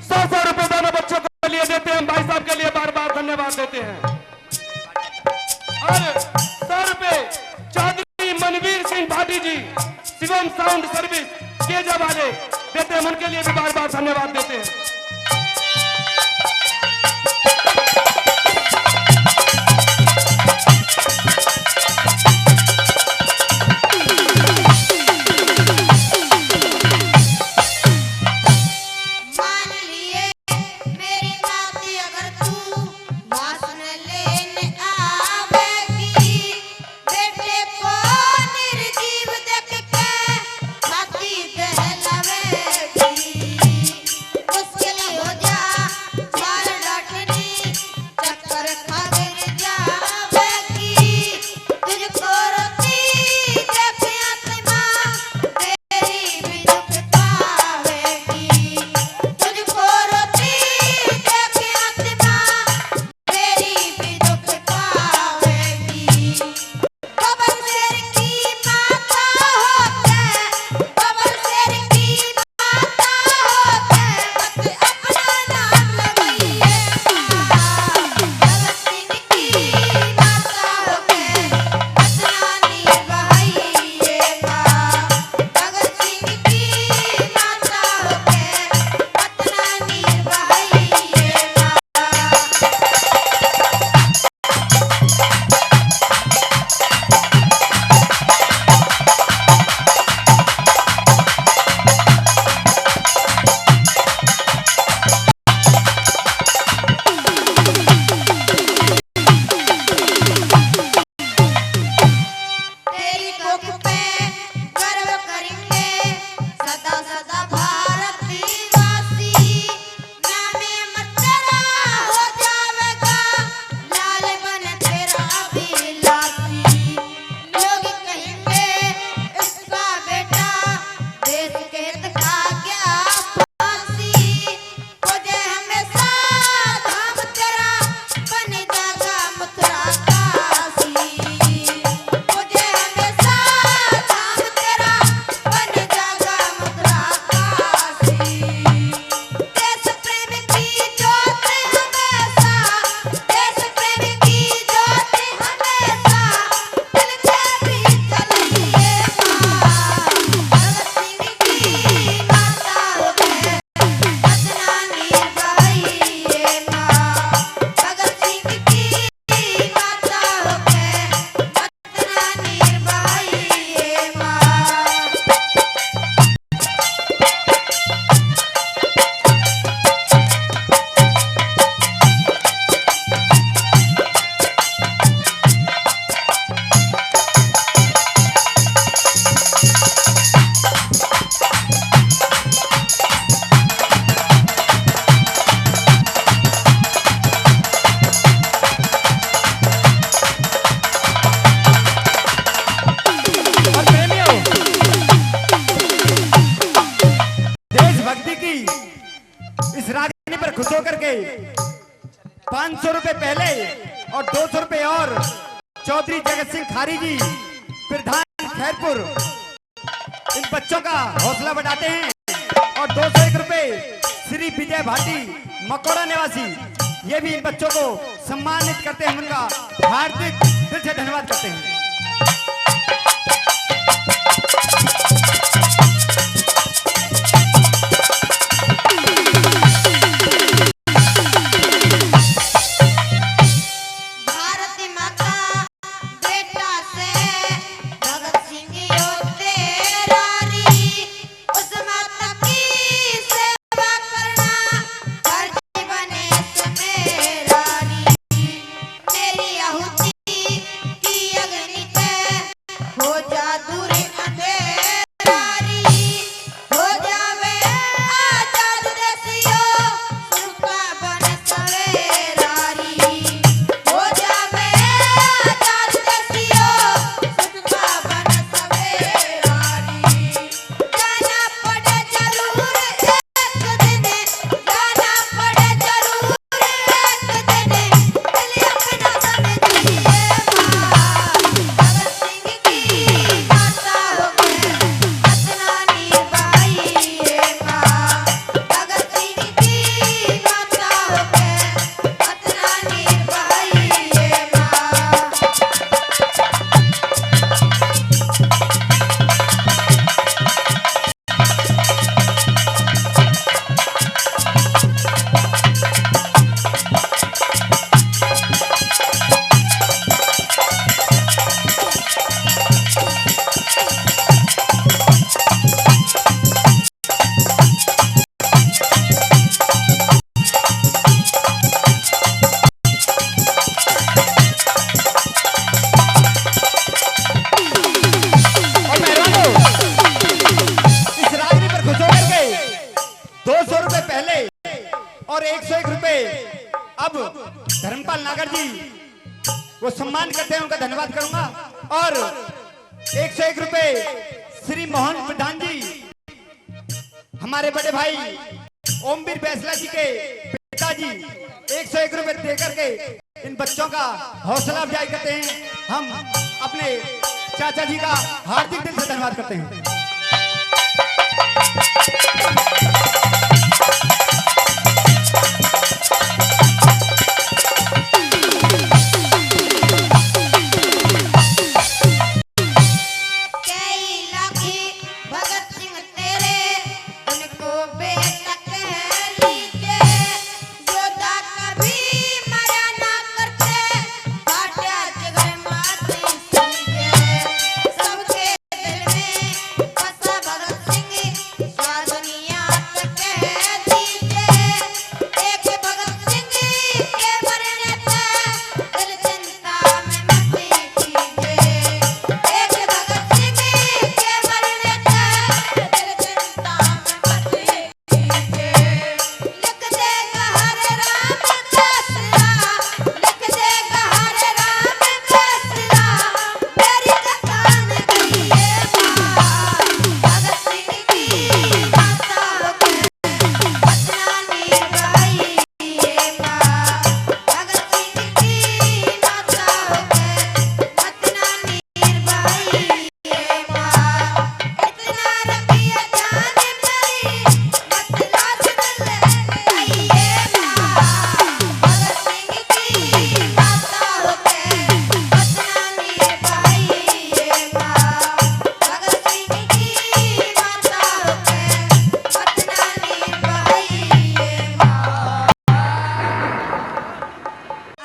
100 रुपए दोनों बच्चों के लिए देते हैं। भाई साहब के लिए बार बार धन्यवाद देते हैं। और 100 रुपए चौधरी मनवीर सिंह भाटी जी, शिवम साउंड सर्विस केजा वाले देते हैं, उनके लिए भी बार बार धन्यवाद देते हैं। इस राजधानी पर खुश होकर के 500 रुपए पहले और 200 रुपए और चौधरी जगत सिंह खारी जी प्रधान खैरपुर इन बच्चों का हौसला बढ़ाते हैं। और 201 रुपए श्री विजय भाटी मकोड़ा निवासी ये भी इन बच्चों को सम्मानित करते हैं, उनका हार्दिक दिल से धन्यवाद करते हैं। मेरी आहुति की अग्नि और 101 रुपए अब धर्मपाल नागर जी वो सम्मान करते हैं, उनका धन्यवाद करूंगा। और 101 रुपए श्री मोहन प्रधान जी, हमारे बड़े भाई ओमवीर बैसला जी के पिताजी 101 रुपए देकर के इन बच्चों का हौसला अफजाई करते हैं। हम अपने चाचा जी का हार्दिक दिल से धन्यवाद करते हैं।